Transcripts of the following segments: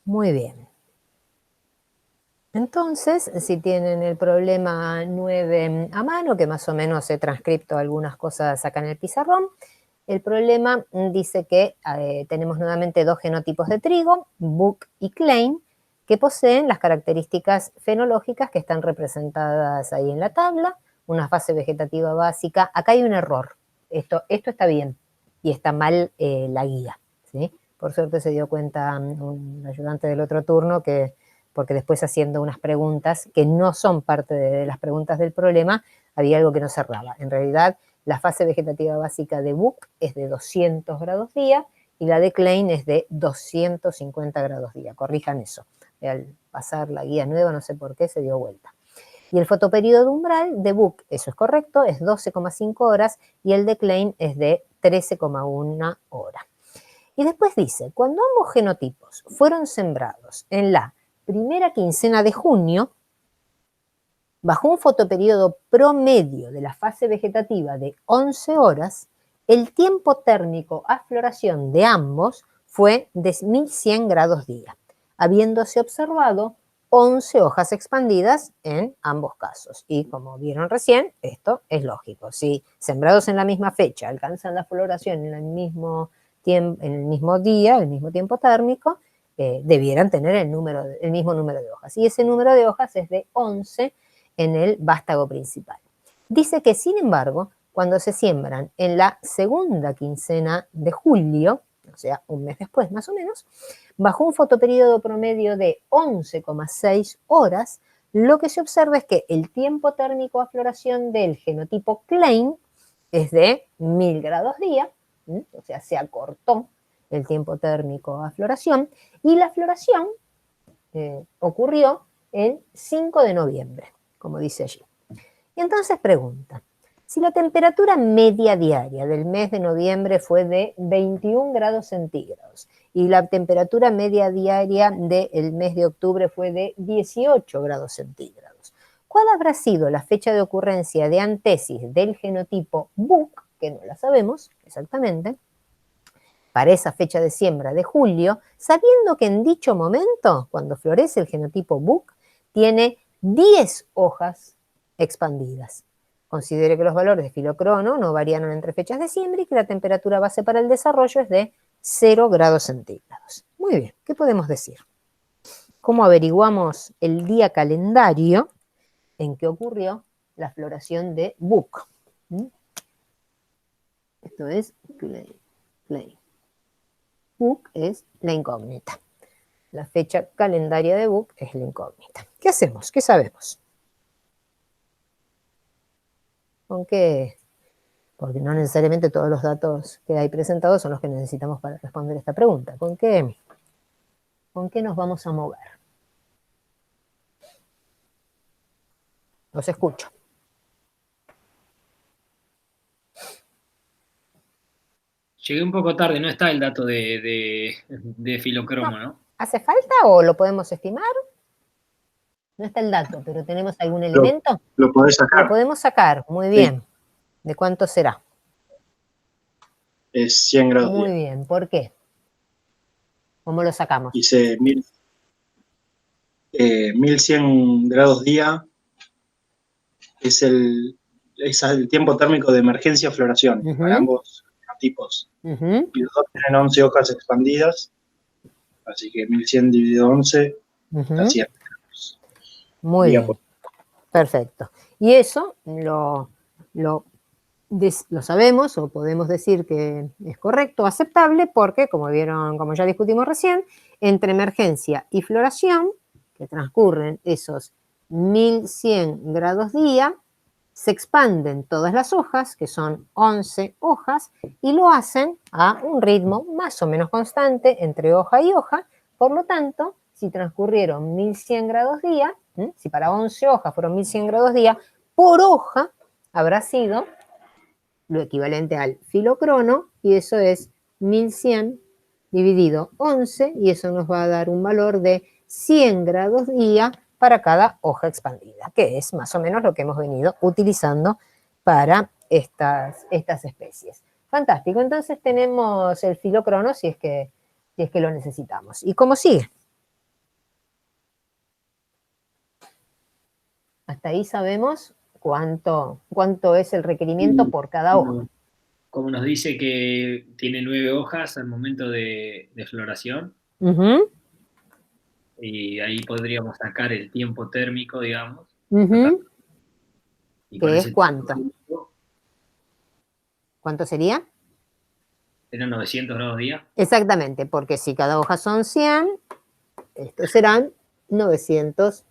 Muy bien. Entonces, si tienen el problema 9 a mano, que más o menos he transcrito algunas cosas acá en el pizarrón, el problema dice que tenemos nuevamente dos genotipos de trigo, Book y Klein, que poseen las características fenológicas que están representadas ahí en la tabla, una fase vegetativa básica. Acá hay un error, esto está bien y está mal la guía, ¿sí? Por suerte se dio cuenta un ayudante del otro turno que, porque después haciendo unas preguntas que no son parte de las preguntas del problema, había algo que no cerraba. En realidad, la fase vegetativa básica de Book es de 200 grados día y la de Klein es de 250 grados día. Corrijan eso. Al pasar la guía nueva, no sé por qué, se dio vuelta. Y el fotoperíodo umbral de Book, eso es correcto, es 12,5 horas y el de Klein es de 13,1 horas. Y después dice, cuando ambos genotipos fueron sembrados en la primera quincena de junio, bajo un fotoperíodo promedio de la fase vegetativa de 11 horas, el tiempo térmico a floración de ambos fue de 1100 grados día, habiéndose observado 11 hojas expandidas en ambos casos. Y como vieron recién, esto es lógico. Si sembrados en la misma fecha alcanzan la floración en el mismo día, el mismo tiempo térmico, debieran tener el mismo número de hojas. Y ese número de hojas es de 11 en el vástago principal. Dice que, sin embargo, cuando se siembran en la segunda quincena de julio, o sea, un mes después más o menos, bajo un fotoperíodo promedio de 11,6 horas, lo que se observa es que el tiempo térmico a floración del genotipo Klein es de 1000 grados día, o sea, se acortó el tiempo térmico a floración, y la floración ocurrió el 5 de noviembre, como dice allí. Y entonces pregunta, si la temperatura media diaria del mes de noviembre fue de 21 grados centígrados y la temperatura media diaria del mes de octubre fue de 18 grados centígrados, ¿cuál habrá sido la fecha de ocurrencia de antesis del genotipo Book, que no la sabemos exactamente, para esa fecha de siembra de julio, sabiendo que en dicho momento, cuando florece el genotipo Book, tiene 10 hojas expandidas? Considere que los valores de filocrono no variaron entre fechas de siembra y que la temperatura base para el desarrollo es de 0 grados centígrados. Muy bien, ¿qué podemos decir? ¿Cómo averiguamos el día calendario en que ocurrió la floración de Book? Esto es Clay. Book es la incógnita. La fecha calendaria de Book es la incógnita. ¿Qué hacemos? ¿Qué sabemos? ¿Con qué? Porque no necesariamente todos los datos que hay presentados son los que necesitamos para responder esta pregunta. ¿Con qué nos vamos a mover? Los escucho. Llegué un poco tarde, no está el dato de filocromo, ¿no? ¿Hace falta o lo podemos estimar? No está el dato, pero ¿tenemos algún elemento? Lo podés sacar. Lo podemos sacar, muy bien. Sí. ¿De cuánto será? Es 100 grados Muy día. bien, ¿por qué? ¿Cómo lo sacamos? Dice 1100 grados día es el tiempo térmico de emergencia floración para ambos tipos. Y los dos tienen 11 hojas expandidas, así que 1100 dividido 11 da 100. Muy bien. Perfecto. Y eso lo sabemos o podemos decir que es correcto, aceptable, porque, como vieron, como ya discutimos recién, entre emergencia y floración, que transcurren esos 1100 grados día, se expanden todas las hojas, que son 11 hojas, y lo hacen a un ritmo más o menos constante entre hoja y hoja. Por lo tanto, si transcurrieron 1100 grados día, si para 11 hojas fueron 1100 grados día, por hoja habrá sido lo equivalente al filocrono, y eso es 1100 dividido 11, y eso nos va a dar un valor de 100 grados día para cada hoja expandida, que es más o menos lo que hemos venido utilizando para estas especies. Fantástico, entonces tenemos el filocrono si es que lo necesitamos. ¿Y cómo sigue? Hasta ahí sabemos cuánto es el requerimiento por cada hoja. Como nos dice que tiene 9 hojas al momento de floración, Ujú, y ahí podríamos sacar el tiempo térmico, digamos, ujú. y ¿Qué con es ese cuánto? tiempo ¿Cuánto sería? serán 900 grados día. Exactamente, porque si cada hoja son 100, estos serán 900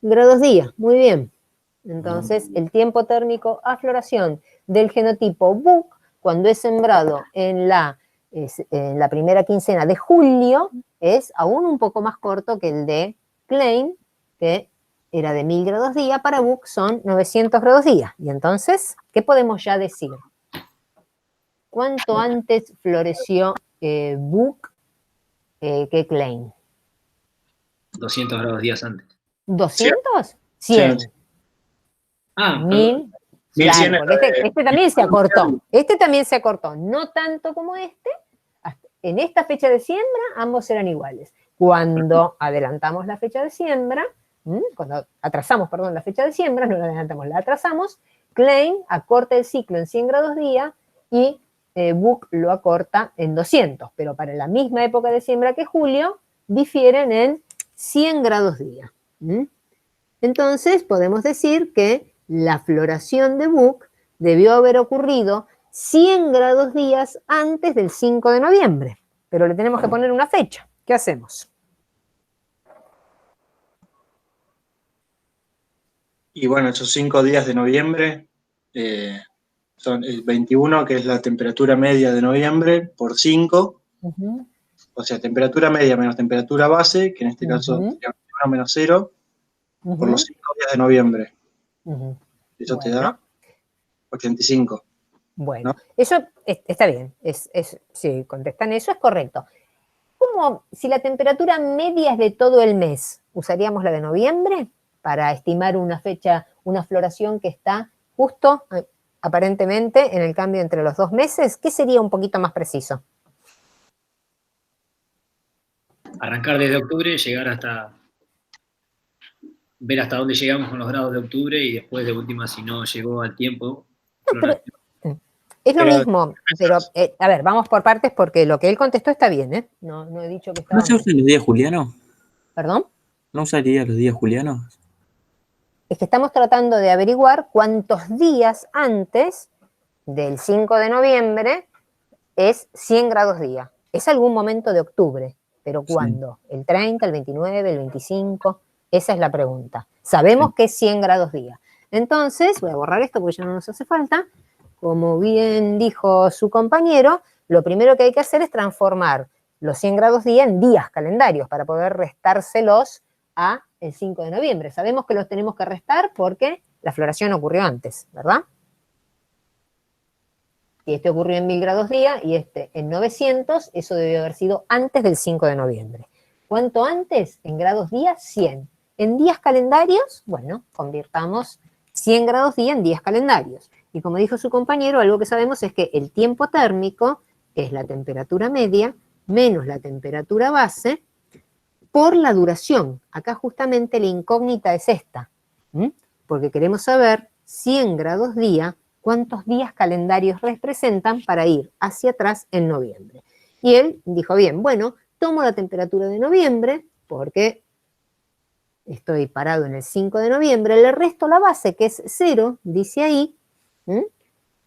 grados día. Muy bien. Entonces, el tiempo térmico a floración del genotipo Buck, cuando es sembrado en la primera quincena de julio, es aún un poco más corto que el de Klein, que era de 1000 grados día. Para Buck son 900 grados día. Y entonces, ¿qué podemos ya decir? ¿Cuánto antes floreció Buck que Klein? 200 grados días antes. ¿200? 100. 100. Ah, perdón. 1000. 1100 Claro, porque este también se acortó. Este también se acortó. No tanto como este. En esta fecha de siembra, ambos eran iguales. Cuando adelantamos la fecha de siembra, cuando atrasamos, perdón, la fecha de siembra, no la adelantamos, la atrasamos, Klein acorta el ciclo en 100 grados día y Buck lo acorta en 200. Pero para la misma época de siembra que julio, difieren en 100 grados día. Entonces, podemos decir que la floración de Buck debió haber ocurrido 100 grados días antes del 5 de noviembre. Pero le tenemos que poner una fecha. ¿Qué hacemos? Y bueno, esos 5 días de noviembre son el 21, que es la temperatura media de noviembre, por 5. Uh-huh. O sea, temperatura media menos temperatura base, que en este caso sería 1 menos 0, por los 5 días de noviembre. Eso te da 85. Bueno, ¿no? eso está bien. Si contestan eso, es correcto. ¿Cómo, si la temperatura media es de todo el mes, usaríamos la de noviembre para estimar una fecha, una floración que está justo, aparentemente, en el cambio entre los 2 meses? ¿Qué sería un poquito más preciso? Arrancar desde octubre, ver hasta dónde llegamos con los grados de octubre y después de última, si no llegó al tiempo, floración. Es lo mismo, pero a ver, vamos por partes porque lo que él contestó está bien, ¿eh? No he dicho que estaba ¿No se mal. usan los días julianos? ¿Perdón? ¿No usaría los días julianos? Es que estamos tratando de averiguar cuántos días antes del 5 de noviembre es 100 grados día. Es algún momento de octubre, pero ¿cuándo? Sí. ¿El 30, el 29, el 25? Esa es la pregunta. Sabemos que es 100 grados día. Entonces, voy a borrar esto porque ya no nos hace falta. Como bien dijo su compañero, lo primero que hay que hacer es transformar los 100 grados día en días calendarios para poder restárselos a el 5 de noviembre. Sabemos que los tenemos que restar porque la floración ocurrió antes, ¿verdad? Y este ocurrió en 1000 grados día y este en 900, eso debió haber sido antes del 5 de noviembre. ¿Cuánto antes? En grados día, 100. En días calendarios, bueno, convirtamos 100 grados día en días calendarios. Y como dijo su compañero, algo que sabemos es que el tiempo térmico es la temperatura media menos la temperatura base por la duración. Acá justamente la incógnita es esta, porque queremos saber 100 grados día, cuántos días calendarios representan para ir hacia atrás en noviembre. Y él dijo, bien, bueno, tomo la temperatura de noviembre, porque estoy parado en el 5 de noviembre, le resto la base, que es 0, dice ahí,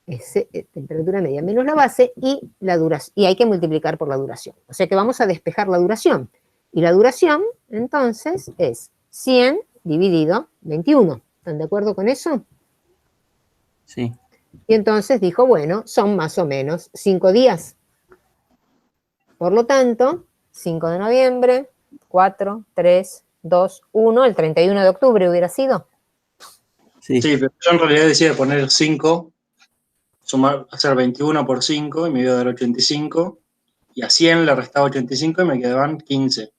es temperatura media menos la base, y la duración, y hay que multiplicar por la duración. O sea que vamos a despejar la duración. Y la duración, entonces, es 100 dividido 21. ¿Están de acuerdo con eso? Sí. Y entonces dijo, bueno, son más o menos 5 días. Por lo tanto, 5 de noviembre, 4, 3, 2, 1, el 31 de octubre hubiera sido. Sí, pero yo en realidad decía poner 5, hacer 21 por 5 y me iba a dar 85. Y a 100 le restaba 85 y me quedaban 15,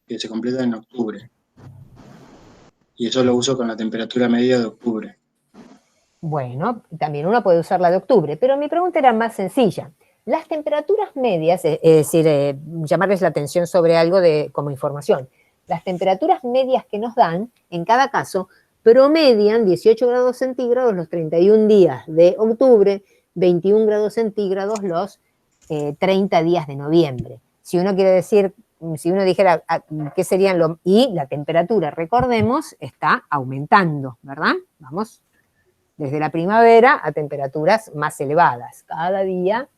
que se completan en octubre. Y eso lo uso con la temperatura media de octubre. Bueno, también uno puede usar la de octubre, pero mi pregunta era más sencilla. Las temperaturas medias, es decir, llamarles la atención sobre algo como información. Las temperaturas medias que nos dan, en cada caso, promedian 18 grados centígrados los 31 días de octubre, 21 grados centígrados los 30 días de noviembre. Si uno quiere decir, si uno dijera qué serían y la temperatura, recordemos, está aumentando, ¿verdad? Vamos desde la primavera a temperaturas más elevadas, cada día,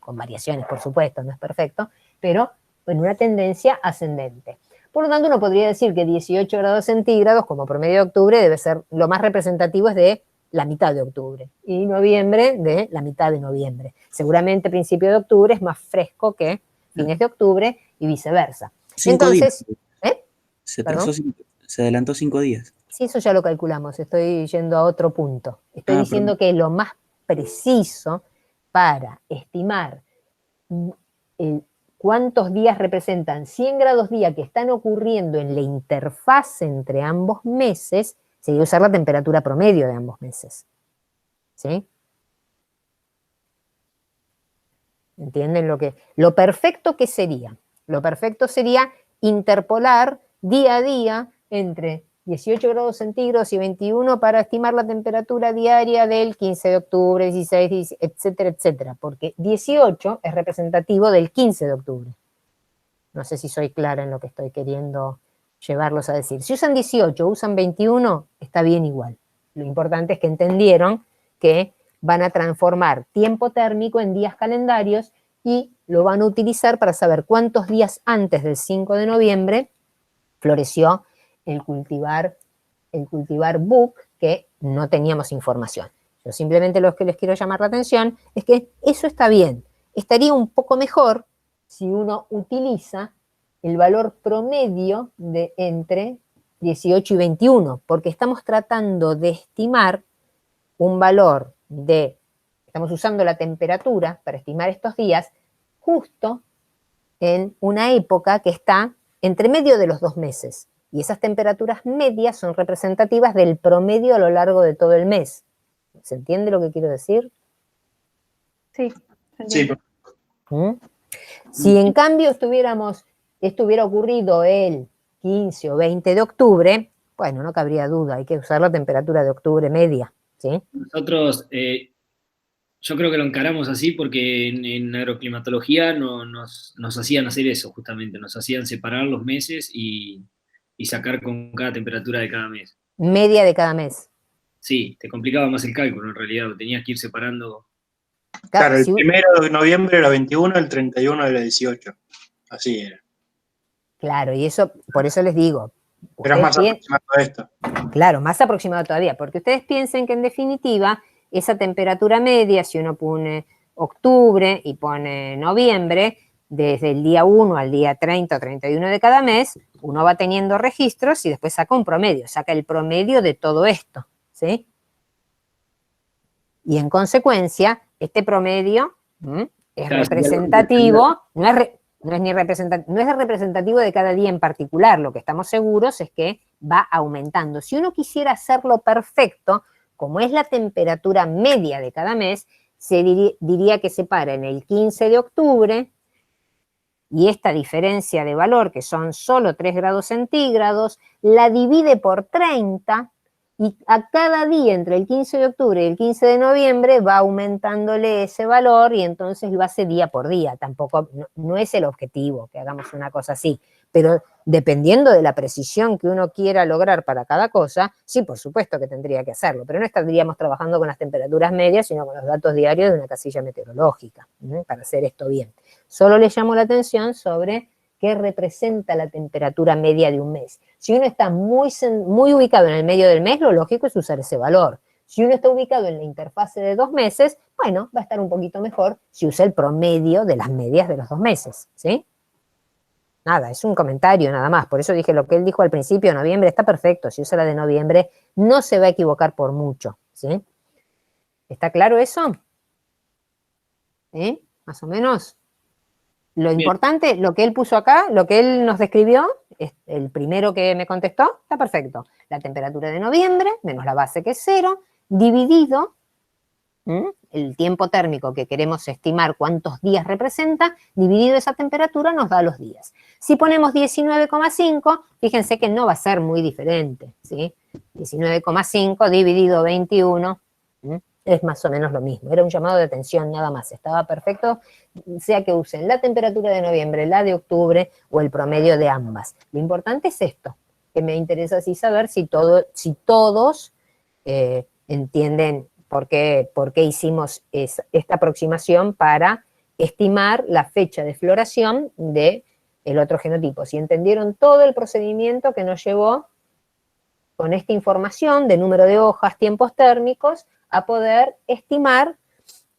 con variaciones, por supuesto, no es perfecto, pero en una tendencia ascendente. Por lo tanto, uno podría decir que 18 grados centígrados como promedio de octubre debe ser lo más representativo, es de la mitad de octubre, y noviembre de la mitad de noviembre. Seguramente principio de octubre es más fresco que fines de octubre y viceversa. 5 días. ¿Eh? Se adelantó 5 días. Sí, eso ya lo calculamos, estoy yendo a otro punto. Estoy diciendo que lo más preciso para estimar cuántos días representan 100 grados día que están ocurriendo en la interfaz entre ambos meses, sería usar la temperatura promedio de ambos meses. ¿Sí? ¿Entienden lo perfecto que sería? Lo perfecto sería interpolar día a día entre 18 grados centígrados y 21 para estimar la temperatura diaria del 15 de octubre, 16, etcétera, etcétera, porque 18 es representativo del 15 de octubre. No sé si soy clara en lo que estoy queriendo llevarlos a decir. Si usan 18 o usan 21, está bien igual. Lo importante es que entendieron que van a transformar tiempo térmico en días calendarios y lo van a utilizar para saber cuántos días antes del 5 de noviembre floreció el cultivar book, que no teníamos información. Yo simplemente lo que les quiero llamar la atención es que eso está bien. Estaría un poco mejor si uno utiliza el valor promedio de entre 18 y 21, porque estamos tratando de estimar un valor estamos usando la temperatura para estimar estos días justo en una época que está entre medio de los 2 meses. Y esas temperaturas medias son representativas del promedio a lo largo de todo el mes. ¿Se entiende lo que quiero decir? Sí, se entiende. Sí. Si en cambio esto hubiera ocurrido el 15 o 20 de octubre, bueno, no cabría duda, hay que usar la temperatura de octubre media, ¿sí? Nosotros, yo creo que lo encaramos así porque en agroclimatología nos hacían hacer eso justamente, nos hacían separar los meses y sacar con cada temperatura de cada mes. Media de cada mes. Sí, te complicaba más el cálculo en realidad, tenías que ir separando. Claro, el 1 de noviembre era 21, el 31 era 18. Así era. Claro, y eso, por eso les digo. Pero es más aproximado a esto. Claro, más aproximado todavía, porque ustedes piensen que en definitiva esa temperatura media, si uno pone octubre y pone noviembre, desde el día 1 al día 30 o 31 de cada mes, uno va teniendo registros y después saca un promedio, saca el promedio de todo esto, ¿sí? Y en consecuencia, este promedio es representativo, no es representativo de cada día en particular, lo que estamos seguros es que va aumentando. Si uno quisiera hacerlo perfecto, como es la temperatura media de cada mes, se diría que se para en el 15 de octubre y esta diferencia de valor, que son solo 3 grados centígrados, la divide por 30 y a cada día entre el 15 de octubre y el 15 de noviembre va aumentándole ese valor y entonces lo hace día por día. Tampoco, no es el objetivo que hagamos una cosa así, pero dependiendo de la precisión que uno quiera lograr para cada cosa, sí, por supuesto que tendría que hacerlo, pero no estaríamos trabajando con las temperaturas medias, sino con los datos diarios de una casilla meteorológica, para hacer esto bien. Solo les llamo la atención sobre qué representa la temperatura media de un mes. Si uno está muy ubicado en el medio del mes, lo lógico es usar ese valor. Si uno está ubicado en la interfase de 2 meses, bueno, va a estar un poquito mejor si usa el promedio de las medias de los 2 meses, ¿sí? Nada, es un comentario nada más. Por eso dije lo que él dijo al principio, noviembre está perfecto. Si usa la de noviembre, no se va a equivocar por mucho, ¿sí? ¿Está claro eso? ¿Sí? Más o menos. Lo importante, lo que él puso acá, lo que él nos describió, es el primero que me contestó, está perfecto. La temperatura de noviembre, menos la base que es 0, dividido, el tiempo térmico que queremos estimar cuántos días representa, dividido esa temperatura nos da los días. Si ponemos 19,5, fíjense que no va a ser muy diferente, ¿sí? 19,5 dividido 21, es más o menos lo mismo. Era un llamado de atención nada más. Estaba perfecto, sea que usen la temperatura de noviembre, la de octubre o el promedio de ambas. Lo importante es esto, que me interesa así saber si todos entienden por qué hicimos esta aproximación para estimar la fecha de floración del otro genotipo. Si entendieron todo el procedimiento que nos llevó con esta información de número de hojas, tiempos térmicos, a poder estimar,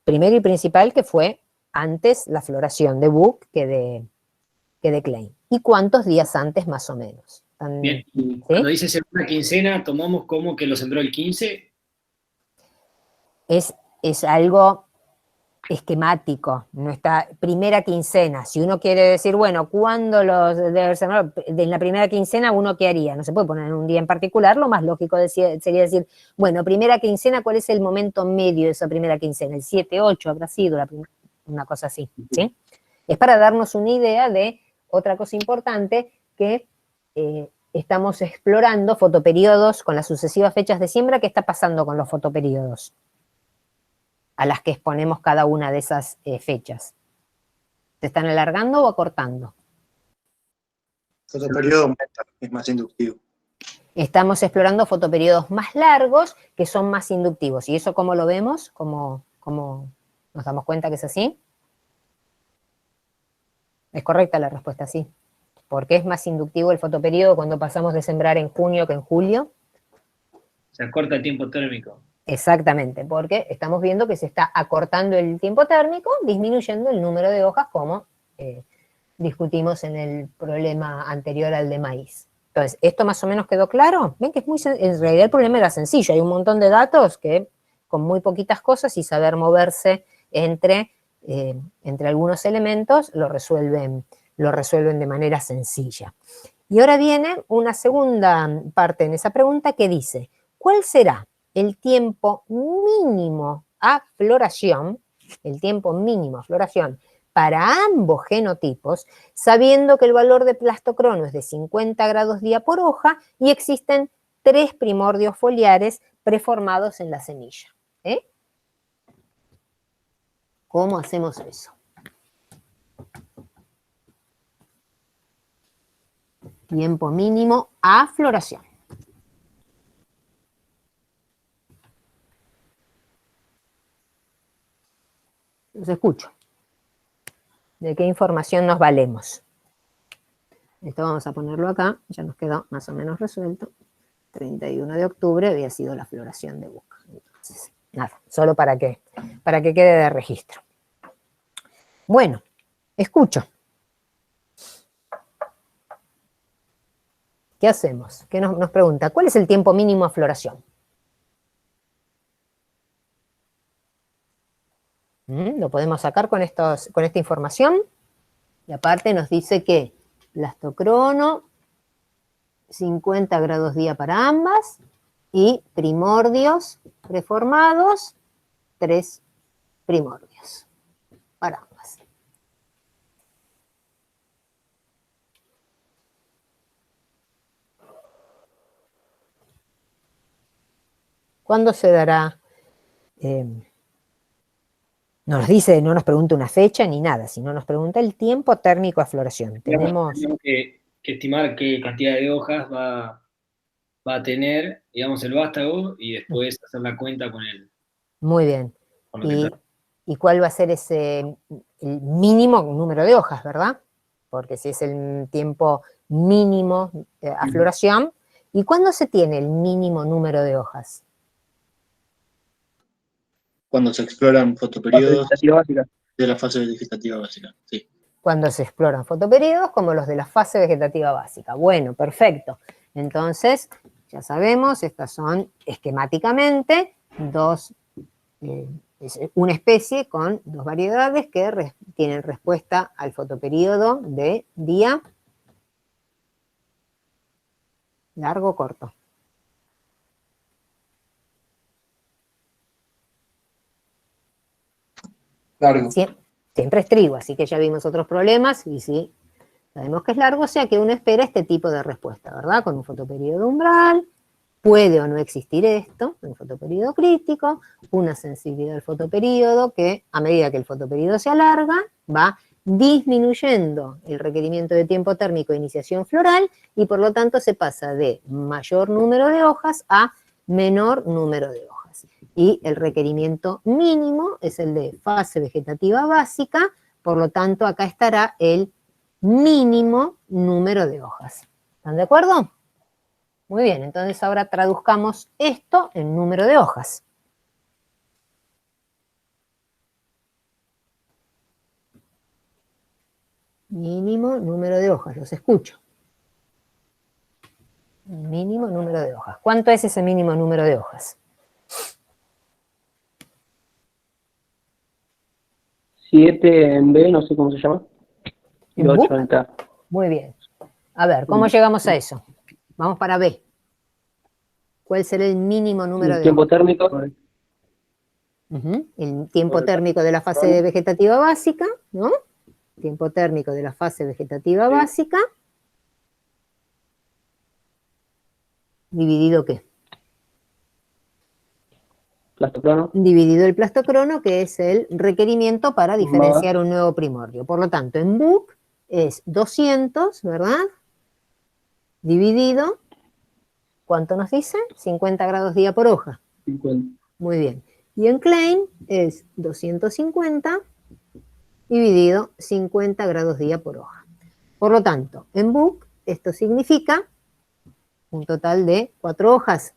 primero y principal, que fue antes la floración de Book que de Klein. ¿Y cuántos días antes más o menos? Bien, y ¿sí? Cuando dice segunda quincena, ¿tomamos como que lo sembró el 15? Es algo esquemático, nuestra primera quincena. Si uno quiere decir, bueno, ¿cuándo los debe sembrar? En la primera quincena, ¿uno qué haría? No se puede poner en un día en particular, lo más lógico sería decir, bueno, primera quincena, ¿cuál es el momento medio de esa primera quincena? El 7, 8 habrá sido una cosa así, ¿sí? Es para darnos una idea de otra cosa importante que estamos explorando fotoperiodos con las sucesivas fechas de siembra. ¿Qué está pasando con los fotoperiodos a las que exponemos cada una de esas fechas? ¿Se están alargando o acortando? Otro periodo es más inductivo. Estamos explorando fotoperiodos más largos que son más inductivos. ¿Y eso cómo lo vemos? ¿Cómo nos damos cuenta que es así? Es correcta la respuesta, sí. ¿Por qué es más inductivo el fotoperiodo cuando pasamos de sembrar en junio que en julio? Se acorta el tiempo térmico. Exactamente, porque estamos viendo que se está acortando el tiempo térmico, disminuyendo el número de hojas, como discutimos en el problema anterior al de maíz. Entonces, ¿esto más o menos quedó claro? Ven que en realidad el problema era sencillo, hay un montón de datos que con muy poquitas cosas y saber moverse entre algunos elementos lo resuelven de manera sencilla. Y ahora viene una segunda parte en esa pregunta que dice, ¿cuál será el tiempo mínimo a floración, para ambos genotipos, sabiendo que el valor de plastocrono es de 50 grados día por hoja y existen 3 primordios foliares preformados en la semilla? ¿Cómo hacemos eso? Tiempo mínimo a floración. Los escucho. ¿De qué información nos valemos? Esto vamos a ponerlo acá, ya nos quedó más o menos resuelto. 31 de octubre había sido la floración de Book. Entonces, nada, solo para que quede de registro. Bueno, escucho. ¿Qué hacemos? ¿Qué nos pregunta? ¿Cuál es el tiempo mínimo a floración? Lo podemos sacar con esta información. Y aparte nos dice que plastocrono, 50 grados día para ambas, y primordios preformados, 3 primordios para ambas. ¿Cuándo se dará? No nos dice, no nos pregunta una fecha ni nada, sino nos pregunta el tiempo térmico a floración. Tenemos que estimar qué cantidad de hojas va a tener, digamos, el vástago y después hacer la cuenta con él. Muy bien. ¿Y cuál va a ser el mínimo número de hojas, verdad? Porque si es el tiempo mínimo a floración. ¿Y cuándo se tiene el mínimo número de hojas? Cuando se exploran fotoperiodos de la fase vegetativa básica, sí. Cuando se exploran fotoperiodos como los de la fase vegetativa básica. Bueno, perfecto. Entonces, ya sabemos, estas son esquemáticamente una especie con 2 variedades que tienen respuesta al fotoperiodo de día largo o corto. Largo. Siempre es trigo, así que ya vimos otros problemas y sí, sabemos que es largo, o sea que uno espera este tipo de respuesta, ¿verdad? Con un fotoperiodo umbral, puede o no existir esto, el fotoperíodo crítico, una sensibilidad del fotoperíodo que a medida que el fotoperíodo se alarga, va disminuyendo el requerimiento de tiempo térmico de iniciación floral y por lo tanto se pasa de mayor número de hojas a menor número de hojas. Y el requerimiento mínimo es el de fase vegetativa básica, por lo tanto acá estará el mínimo número de hojas. ¿Están de acuerdo? Muy bien, entonces ahora traduzcamos esto en número de hojas. Mínimo número de hojas, los escucho. Mínimo número de hojas. ¿Cuánto es ese mínimo número de hojas? 7 en B, no sé cómo se llama. Y ¿En 8 book? en K. Muy bien. A ver, ¿cómo llegamos a eso? Vamos para B. ¿Cuál será el mínimo número de Tiempo hojas? térmico. El tiempo térmico de la fase vegetativa básica, ¿no? Tiempo térmico de la fase vegetativa básica. ¿Dividido qué? Plastocrono. Dividido el plastocrono, que es el requerimiento para diferenciar un nuevo primordio. Por lo tanto, en book es 200, ¿verdad? Dividido, ¿cuánto nos dice? 50 grados día por hoja. 50. Muy bien. Y en Klein es 250 dividido 50 grados día por hoja. Por lo tanto, en book esto significa un total de 4 hojas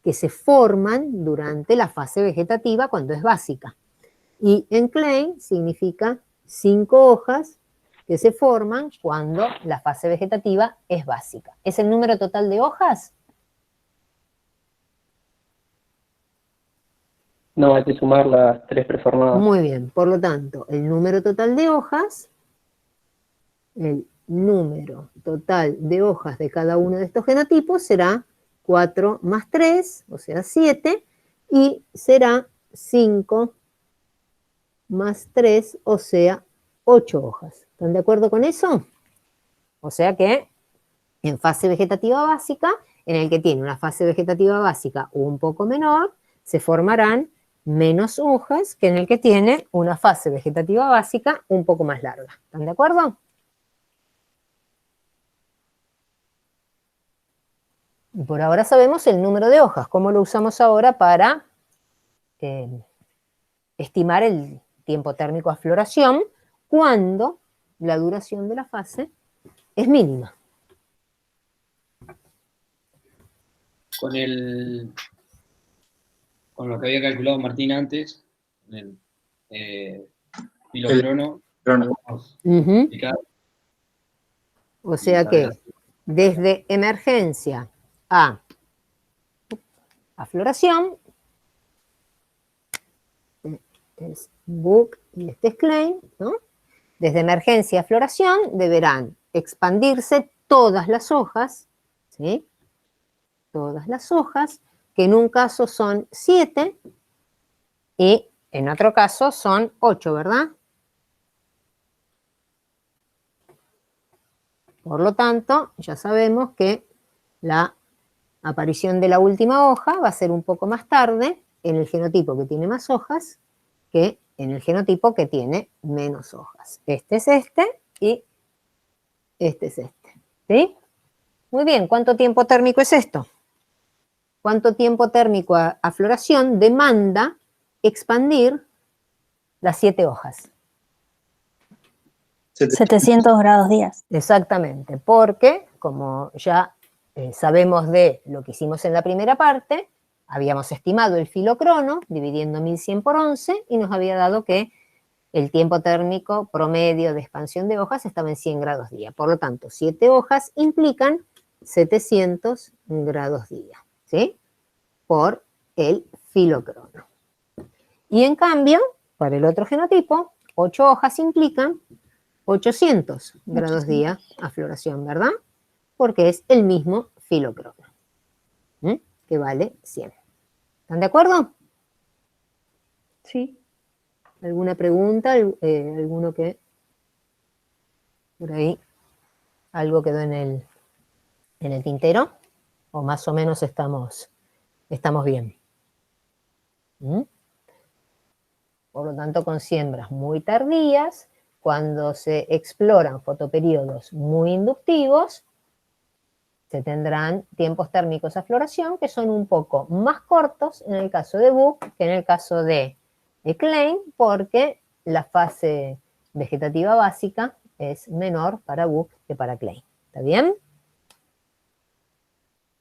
que se forman durante la fase vegetativa cuando es básica. Y en Klein significa 5 hojas que se forman cuando la fase vegetativa es básica. ¿Es el número total de hojas? No, hay que sumar las 3 preformadas. Muy bien, por lo tanto, el número total de hojas, el número total de hojas de cada uno de estos genotipos será 4 más 3, o sea 7, y será 5 más 3, o sea 8 hojas. ¿Están de acuerdo con eso? O sea que en fase vegetativa básica, en el que tiene una fase vegetativa básica un poco menor, se formarán menos hojas que en el que tiene una fase vegetativa básica un poco más larga. ¿Están de acuerdo? Y por ahora sabemos el número de hojas. ¿Cómo lo usamos ahora para estimar el tiempo térmico a floración cuando la duración de la fase es mínima? Con lo que había calculado Martín antes, el filocrono, O sea que desde emergencia a floración, es book y este es Klein, ¿no? Desde emergencia a floración deberán expandirse todas las hojas, ¿sí? Todas las hojas, que en un caso son 7 y en otro caso son 8, ¿verdad? Por lo tanto, ya sabemos que la aparición de la última hoja va a ser un poco más tarde en el genotipo que tiene más hojas que en el genotipo que tiene menos hojas. Este es este y este es este. ¿Sí? Muy bien, ¿cuánto tiempo térmico es esto? ¿Cuánto tiempo térmico a floración demanda expandir las 7 hojas? 700 grados días. Exactamente, porque como ya sabemos de lo que hicimos en la primera parte, habíamos estimado el filocrono dividiendo 1100 por 11 y nos había dado que el tiempo térmico promedio de expansión de hojas estaba en 100 grados día. Por lo tanto, 7 hojas implican 700 grados día, ¿sí? Por el filocrono. Y en cambio, para el otro genotipo, 8 hojas implican 800 grados día a floración, ¿verdad? Porque es el mismo filocrono, que vale 100. ¿Están de acuerdo? Sí. ¿Alguna pregunta? ¿Alguno que por ahí algo quedó en el tintero? O más o menos estamos bien. ¿Mm? Por lo tanto, con siembras muy tardías, cuando se exploran fotoperiodos muy inductivos, se tendrán tiempos térmicos a floración que son un poco más cortos en el caso de Book que en el caso de Klein, porque la fase vegetativa básica es menor para Book que para Klein. ¿Está bien?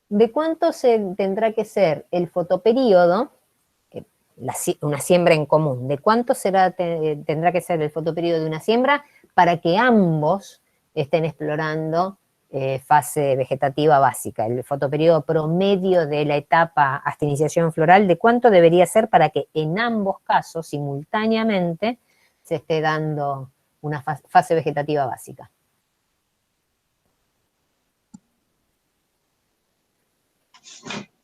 ¿De cuánto tendrá que ser el fotoperíodo? Una siembra en común. ¿De cuánto tendrá que ser el fotoperíodo de una siembra para que ambos estén explorando fase vegetativa básica? El fotoperíodo promedio de la etapa hasta iniciación floral, ¿de cuánto debería ser para que en ambos casos, simultáneamente, se esté dando una fase vegetativa básica?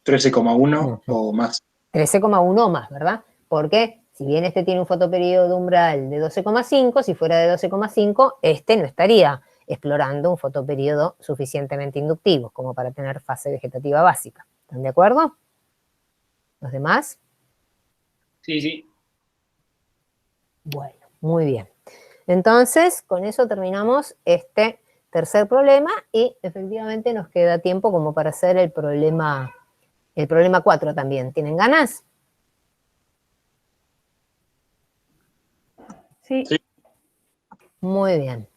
¿13,1 o más? 13,1 o más, ¿verdad? Porque si bien este tiene un fotoperíodo umbral de 12,5, si fuera de 12,5, este no estaría explorando un fotoperíodo suficientemente inductivo como para tener fase vegetativa básica. ¿Están de acuerdo? ¿Los demás? Sí, sí. Bueno, muy bien. Entonces, con eso terminamos este tercer problema y efectivamente nos queda tiempo como para hacer el problema 4 también. ¿Tienen ganas? Sí. Sí. Muy bien.